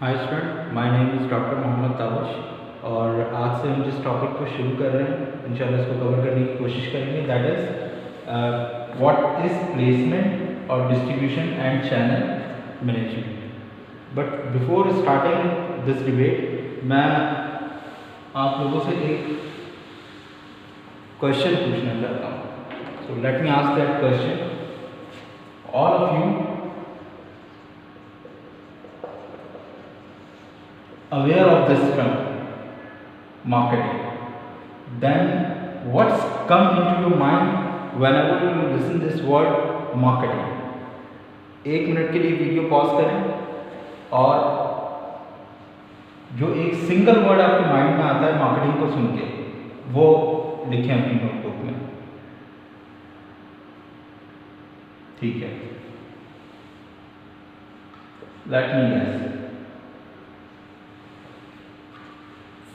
Hi student, my name is doctor Mohammad Tabash और आज से हम जिस टॉपिक को शुरू कर रहे हैं इंशाल्लाह इसको कवर करने की कोशिश करेंगे। That is what is placement और distribution and channel management. But before starting this debate मैं आप लोगों से एक क्वेश्चन पूछना चाहता हूँ। So let me ask that question. All of you aware of this term marketing, then what's come into your mind whenever you listen this word marketing? 1 minute के लिए वीडियो पॉज करें और जो एक सिंगल वर्ड आपके mind में आता है मार्केटिंग को सुन के वो लिखें अपनी नोटबुक में। ठीक है, लेट मी गेस।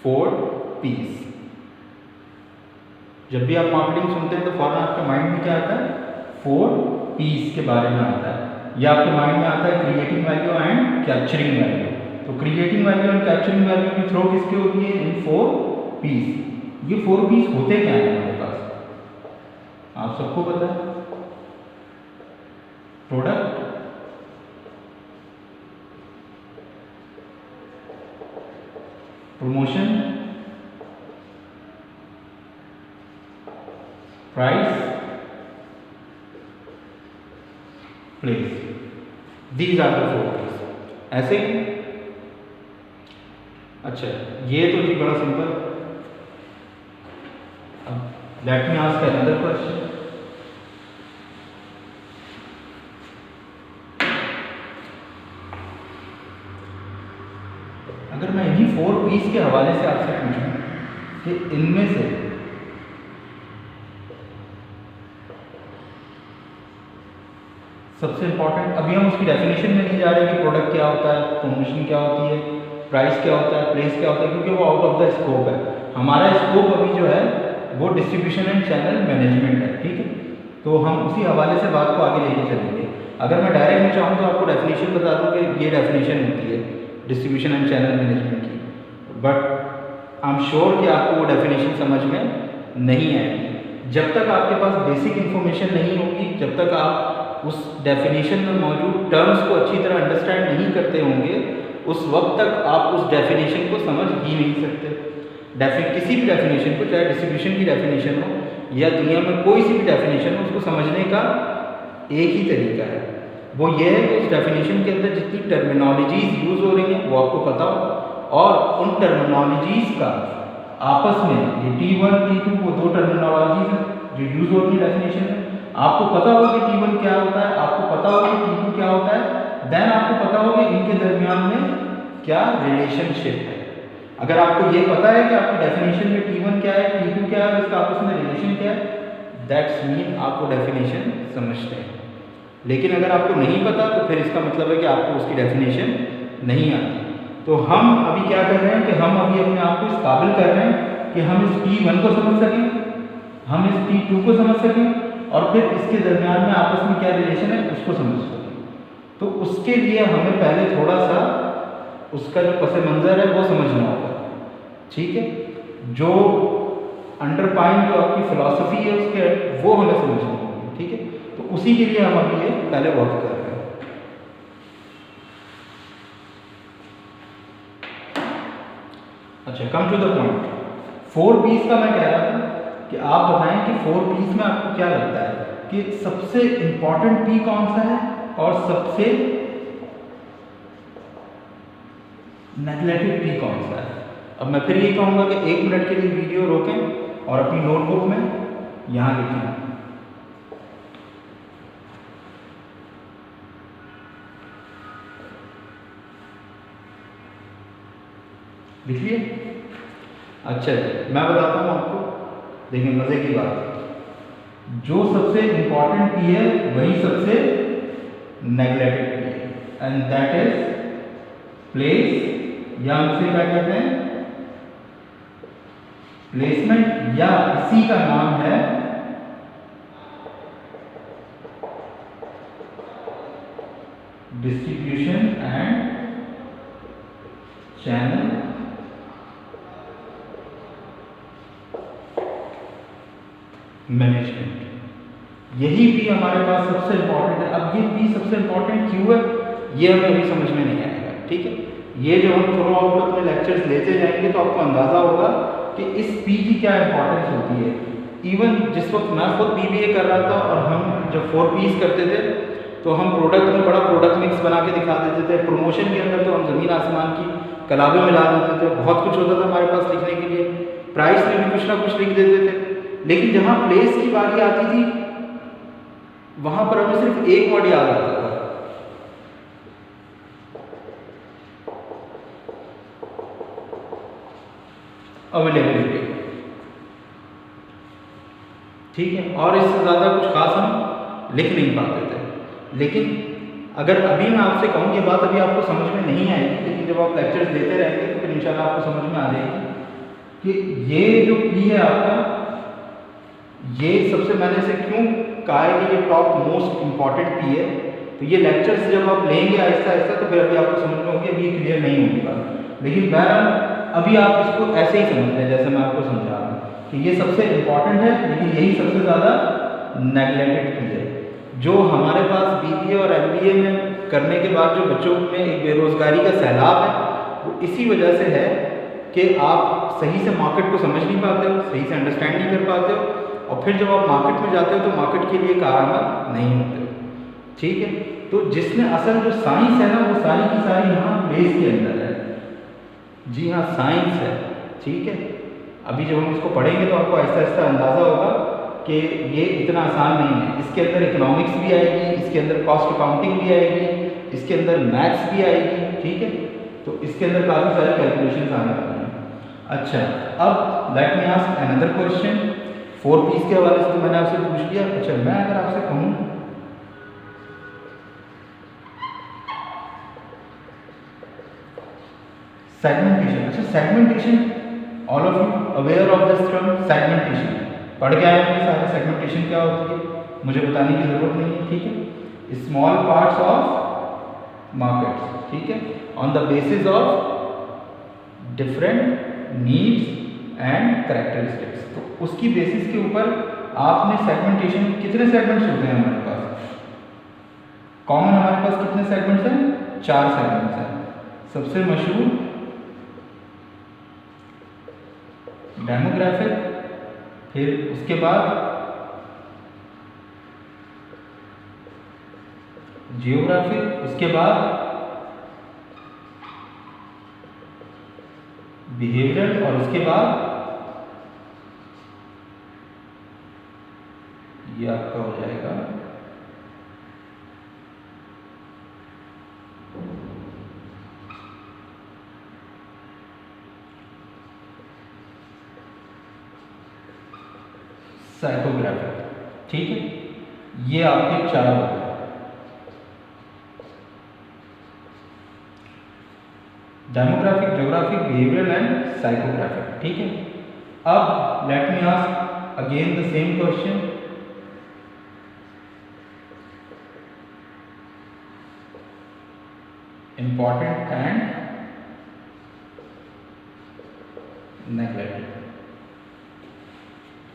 4 P's। जब भी आप मार्केटिंग सुनते हैं तो फौरन आपके माइंड में क्या आता है? 4 P's के बारे में आता है। या आपके माइंड में आता है creating value and capturing value. तो creating value and capturing value की थ्रो किसकी होती है? इन 4 P's। ये 4 P's होते क्या है हमारे पास? आप सबको पता है। Product, promotion, price, place. These are the 4 P's। ऐसे ही अच्छा, ये तो जी बड़ा सिंपल। अब let me ask another question. अगर मैं इन्हीं 4 P's के हवाले से आपसे पूछूं कि इनमें से सबसे इंपॉर्टेंट, अभी हम उसकी डेफिनेशन में नहीं जा रहे कि प्रोडक्ट क्या होता है, प्रमोशन क्या होती है, प्राइस क्या होता है, प्लेस क्या होता है, क्योंकि वो आउट ऑफ द स्कोप है। हमारा स्कोप अभी जो है वो डिस्ट्रीब्यूशन एंड चैनल मैनेजमेंट है। ठीक है, तो हम उसी हवाले से बात को आगे लेके चलेंगे। अगर मैं डायरेक्ट में चाहूँ तो आपको डेफिनेशन बता दूँ कि ये डेफिनेशन होती है डिस्ट्रीब्यूशन एंड चैनल मैनेजमेंट की, बट आई एम श्योर कि आपको वो डेफिनेशन समझ में नहीं आएगी। जब तक आपके पास बेसिक इन्फॉर्मेशन नहीं होगी, जब तक आप उस डेफिनेशन में मौजूद टर्म्स को अच्छी तरह अंडरस्टैंड नहीं करते होंगे, उस वक्त तक आप उस डेफिनेशन को समझ ही नहीं सकते। किसी भी डेफिनेशन को, चाहे डिस्ट्रीब्यूशन की डेफिनेशन हो या दुनिया में कोई सी भी डेफिनेशन हो, उसको समझने का एक ही तरीका है। वो ये है कि उस डेफिनेशन के अंदर जितनी टर्मिनोलॉजीज यूज़ हो रही हैं वो आपको पता हो और उन टर्मिनोलॉजीज का आपस में, ये T1 T2 वो 2 टर्मिनोलॉजीज हैं जो यूज़ हो रही है डेफिनेशन में। आपको पता होगा कि T1 क्या होता है, आपको पता होगा कि T2 क्या होता है, देन आपको पता होगा इनके दरमियान में क्या रिलेशनशिप है। अगर आपको ये पता है कि आपकी डेफिनेशन में T1 क्या है, T2 क्या है, इसका आपस में रिलेशन क्या है, दैट्स मीन आप वो डेफिनेशन समझते हैं। लेकिन अगर आपको नहीं पता तो फिर इसका मतलब है कि आपको उसकी डेफिनेशन नहीं आती। तो हम अभी क्या कर रहे हैं कि हम अभी अपने आप को इस काबिल कर रहे हैं कि हम इस T1 को समझ सकें, हम इस T2 को समझ सकें और फिर इसके दरमियान में आपस में क्या रिलेशन है उसको समझ सकें। तो उसके लिए हमें पहले थोड़ा सा उसका जो पस मंज़र है वो समझना होगा। ठीक है, जो अंडरपाइंग जो आपकी फिलॉसफी है उसके वो हमें समझनी होगी। ठीक है, तो उसी के लिए हम अभी ये पहले वर्क कर रहे हैं। अच्छा, come to the point. 4 P's का मैं कह रहा था कि आप बताएं कि 4 P's में आपको क्या लगता है कि सबसे इंपॉर्टेंट P कौन सा है और सबसे नेगलेक्टेड P कौन सा है। अब मैं फिर ये कहूँगा कि 1 मिनट के लिए वीडियो रोकें और अपनी नोटबुक में यहाँ लिखें। लिख लिए? अच्छा जी, मैं बताता हूँ आपको। देखिए मज़े की बात, जो सबसे इंपॉर्टेंट P है वही सबसे नेगलेक्टेड P है, एंड दैट इज प्लेस, या हम इसे क्या कहते हैं? प्लेसमेंट, या इसी का नाम है डिस्ट्रीब्यूशन एंड चैनल मैनेजमेंट, यही पी हमारे पास सबसे इंपॉर्टेंट है। अब ये पी सबसे इंपॉर्टेंट क्यों है ये हमें अभी समझ में नहीं आएगा, ठीक है। ये जो हम थ्रू आउट अपने लेक्चर्स लेते जाएंगे तो आपको अंदाज़ा होगा कि इस पी की क्या इंपॉर्टेंस होती है। इवन जिस वक्त मैं खुद बीबीए कर रहा था और हम जब 4 पीस करते थे तो हम प्रोडक्ट में बड़ा प्रोडक्ट मिक्स बना के दिखा देते थे। प्रमोशन के अंदर तो हम ज़मीन आसमान की कलाबें मिला देते थे, बहुत कुछ होता था हमारे पास लिखने के लिए, प्राइस में भी कुछ ना कुछ लिख देते थे। लेकिन जहाँ प्लेस की बारी आती थी वहाँ पर हमें सिर्फ एक वर्ड याद आता था, अवेलेबिलिटी, ठीक है। और इससे ज़्यादा कुछ खास हम लिख नहीं पाते थे। लेकिन अगर अभी मैं आपसे कहूँ ये बात अभी आपको समझ में नहीं आएगी, लेकिन जब आप लेक्चर्स देते रहेंगे तो फिर इंशाल्लाह आपको समझ में आ जाएगी कि ये जो पी है आपका, ये सबसे मैंने इसे क्यों कहा है कि ये टॉप मोस्ट इम्पॉर्टेंट पी है। तो ये लेक्चर्स जब आप लेंगे आहिस्ता आहिस्ता तो फिर अभी आपको समझ में होगी, अभी ये क्लियर नहीं होगा। लेकिन मैं अभी आप इसको ऐसे ही समझ लें जैसे मैं आपको समझा रहा हूँ कि ये सबसे इम्पॉर्टेंट है, लेकिन यही सबसे ज़्यादा नेगलेक्टेड पी है। जो हमारे पास बीबीए और एमबीए में करने के बाद जो बच्चों में एक बेरोज़गारी का सैलाब है वो इसी वजह से है कि आप सही से मार्केट को समझ नहीं पाते हो, सही से अंडरस्टैंड नहीं कर पाते हो, और फिर जब आप मार्केट में जाते हो तो मार्केट के लिए कारआमद नहीं होते हो, ठीक है। तो जिसने असल जो साइंस है ना वो सारी की सारी यहाँ प्लेस के अंदर है। जी हाँ, साइंस है, ठीक है। अभी जब हम इसको पढ़ेंगे तो आपको आहिस्ता आहिस्ता अंदाज़ा होगा कि ये इतना आसान नहीं है। इसके अंदर इकोनॉमिक्स भी आएगी, इसके अंदर कॉस्ट अकाउंटिंग भी आएगी, इसके अंदर मैथ्स भी आएगी, ठीक है। तो इसके अंदर काफ़ी सारे कैलकुलेशंस आने वाले हैं। अच्छा, अब let me ask another question. 4 piece के हवाले से तो मैंने आपसे पूछ लिया। अच्छा, मैं अगर आपसे कहूँ सेगमेंटेशन, अच्छा segmentation, all of you aware of this term segmentation, पढ़ के आए होंगे सारे सेगमेंटेशन क्या होती है, मुझे बताने की ज़रूरत नहीं है, ठीक है। स्मॉल पार्ट्स ऑफ मार्केट्स, ठीक है, on the basis of different needs and characteristics. तो उसकी बेसिस के ऊपर आपने सेगमेंटेशन, कितने सेगमेंट्स होते हैं हमारे पास, कॉमन हमारे पास कितने सेगमेंट्स हैं, 4 सेगमेंट्स हैं। सबसे मशहूर डेमोग्राफिक, फिर उसके बाद जियोग्राफिक, उसके बाद बिहेवियरल, और उसके बाद ये आपका हो जाएगा साइकोग्राफिक, ठीक है। ये आपके 4 हो गए। Demographic, geographic, behavioural and psychographic, ठीक है। अब let me ask again the same question. Important and neglected,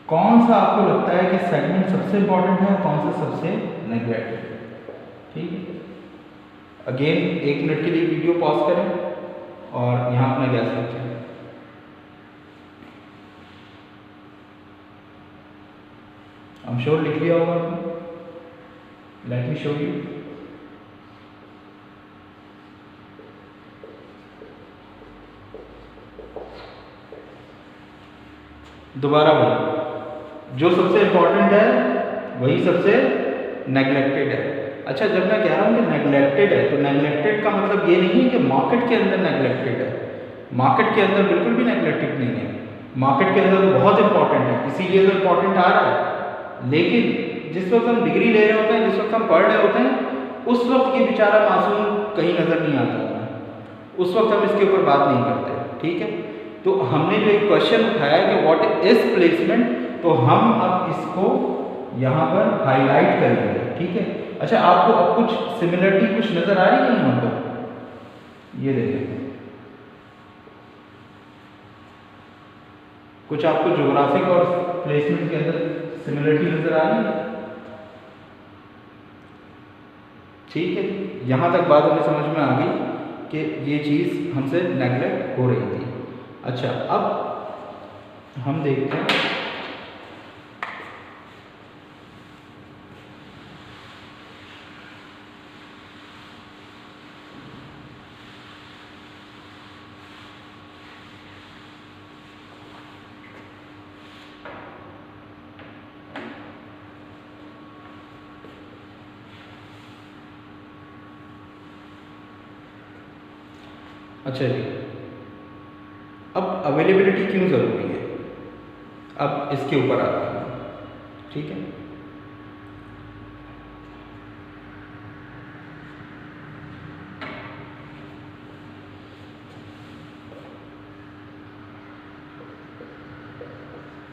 कौन सा आपको लगता है कि सेगमेंट सबसे इंपॉर्टेंट है और कौन सा सबसे नेग्लेक्टेड है, ठीक है। अगेन 1 मिनट के लिए वीडियो पॉज करें और यहाँ अपना गैस रखें। I'm sure लिख लिया होगा आपने, लेट मी शो यू। दोबारा वही, जो सबसे इंपॉर्टेंट है वही सबसे नेग्लेक्टेड है। अच्छा, जब मैं कह रहा हूँ कि नेग्लेक्टेड है तो नेग्लेक्टेड का मतलब ये नहीं है कि मार्केट के अंदर नेग्लेक्टेड है। मार्केट के अंदर बिल्कुल भी नेग्लेक्टेड नहीं है, मार्केट के अंदर तो बहुत इंपॉर्टेंट है, इसीलिए तो इंपॉर्टेंट आ रहा है। लेकिन जिस वक्त हम डिग्री ले रहे होते हैं, जिस वक्त हम पढ़ रहे होते हैं, उस वक्त ये बेचारा मासूम कहीं नज़र नहीं आता है, उस वक्त हम इसके ऊपर बात नहीं करते, ठीक है। तो हमने जो एक क्वेश्चन उठाया कि व्हाट इज प्लेसमेंट, तो हम अब इसको यहाँ पर हाईलाइट करेंगे, ठीक है। अच्छा, आपको अब कुछ सिमिलरिटी कुछ नज़र आ रही है यहाँ पर, ये देखें, कुछ आपको ज्योग्राफिक और प्लेसमेंट के अंदर सिमिलरिटी नजर आ रही है? ठीक है, यहाँ तक बात हमें समझ में आ गई कि ये चीज़ हमसे नेगलेक्ट हो रही थी। अच्छा, अब हम देखते हैं अच्छा जी, अब अवेलेबिलिटी क्यों ज़रूरी है, अब इसके ऊपर आते हैं। ठीक है,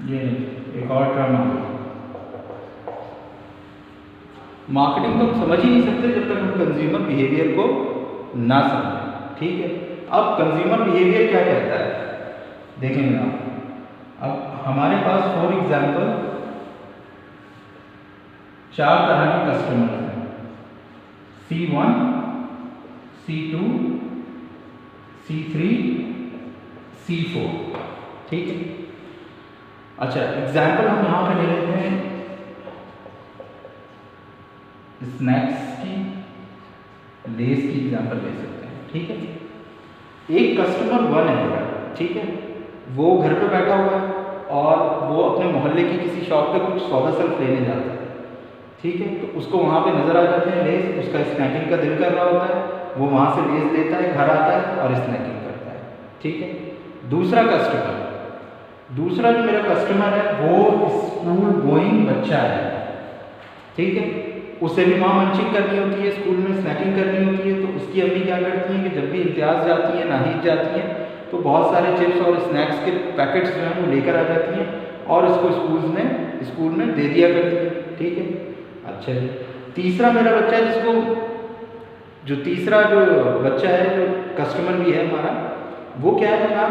ये एक और टर्म आ गई, मार्केटिंग तो हम समझ ही नहीं सकते जब तक हम कंज्यूमर बिहेवियर को ना समझें। ठीक है, अब कंज्यूमर बिहेवियर क्या कहता है देखेंगे आप। अब हमारे पास फॉर एग्जांपल 4 तरह के कस्टमर हैं, C1, C2, C3, C4। ठीक है, अच्छा एग्जांपल हम यहाँ पे ले लेते हैं स्नैक्स की, लेस की एग्जांपल ले सकते हैं। ठीक है, एक कस्टमर 1 है मेरा, ठीक है, वो घर पे बैठा हुआ है और वो अपने मोहल्ले की किसी शॉप पे कुछ सौदा सल्फ लेने जाता है। ठीक है, तो उसको वहाँ पे नज़र आ जाते हैं लेस, उसका स्नैकिंग का दिल कर रहा होता है, वो वहाँ से लेस लेता है, घर आता है और स्नैकिंग करता है। ठीक है, दूसरा जो मेरा कस्टमर है वो स्कूल गोइंग बच्चा है। ठीक है, उसे भी वहाँ मंचिंग करनी होती है, स्कूल में स्नैकिंग करनी होती है, तो उसकी अम्मी क्या करती हैं कि जब भी इम्तियाज़ जाती हैं, नाहिद जाती हैं, तो बहुत सारे चिप्स और स्नैक्स के पैकेट्स जो हैं वो लेकर आ जाती हैं और इसको स्कूल में दे दिया करती हैं। ठीक है, अच्छा जी, तीसरा मेरा बच्चा है तीसरा जो बच्चा है, जो कस्टमर भी है हमारा, वो क्या है ना,